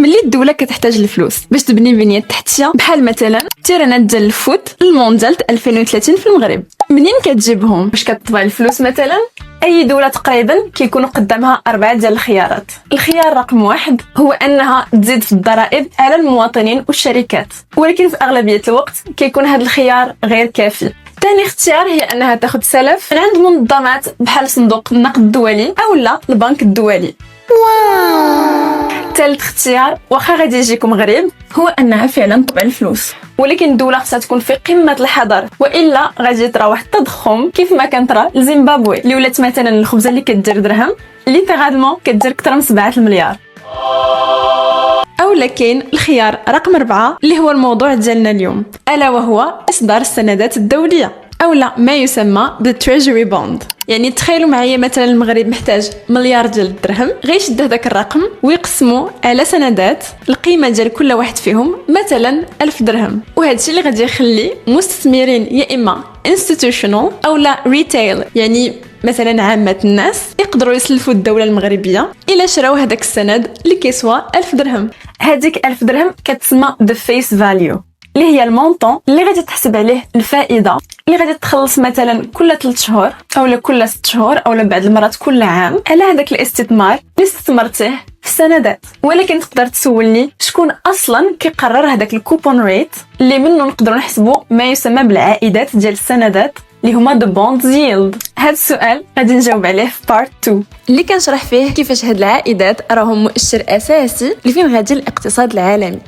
ملي الدوله كتحتاج الفلوس باش تبني بنيه تحتيه بحال مثلا التيرانات ديال الفوت المونديال 2030 في المغرب، منين كتجيبهم؟ باش كتطبع الفلوس مثلا؟ اي دوله تقريبا كيكونوا قدامها 4 ديال الخيارات. الخيار رقم 1 هو انها تزيد في الضرائب على المواطنين والشركات، ولكن في اغلبيه الوقت كيكون هذا الخيار غير كافي. ثاني اختيار هي انها تاخذ سلف من عند منظمات بحال صندوق النقد الدولي او لا البنك الدولي. ثالث اختيار واخا غادي يجيكم غريب هو انها فعلا تطبع الفلوس، ولكن الدوله خصها تكون في قمه الحذر، والا غادي يطرا واحد التضخم كيف ما كان طرا لزيمبابوي اللي ولات مثلا الخبزه اللي كدير درهم ليترالمون كدير اكثر من 7 المليار. او لكن الخيار رقم 4 اللي هو الموضوع ديالنا اليوم، الا وهو اصدار السندات الدوليه او لا ما يسمى بالتريجري بوند. يعني تخيلوا معايا مثلا المغرب محتاج مليار ديال الدرهم، غيشد هذاك الرقم ويقسموا على سندات القيمه ديال كل واحد فيهم مثلا 1000 درهم، وهذا الشيء اللي غادي يخلي مستثمرين يا اما انستيتيوشنال او لا ريتيل، يعني مثلا عامه الناس يقدروا يسلفوا الدوله المغربيه الا شراو هذاك السند اللي كيسوى 1000 درهم. هذيك 1000 درهم كتسمى the face value، اللي هي المونطون اللي غادي تحسب عليه الفائده اللي غادي تخلص مثلا كل 3 شهور او كل 6 شهور او بعض المرات كل عام على هذاك الاستثمار اللي استثمرتيه في السندات. ولكن تقدر تسولني شكون اصلا كيقرر هذاك الكوبون ريت اللي منه نقدروا نحسبوا ما يسمى بالعائدات ديال السندات اللي هما the bond yield؟ هذا السؤال غادي نجاوب عليه في بارت 2 اللي كنشرح فيه كيفاش هاد العائدات راهم مؤشر اساسي لفين غادي الاقتصاد العالمي.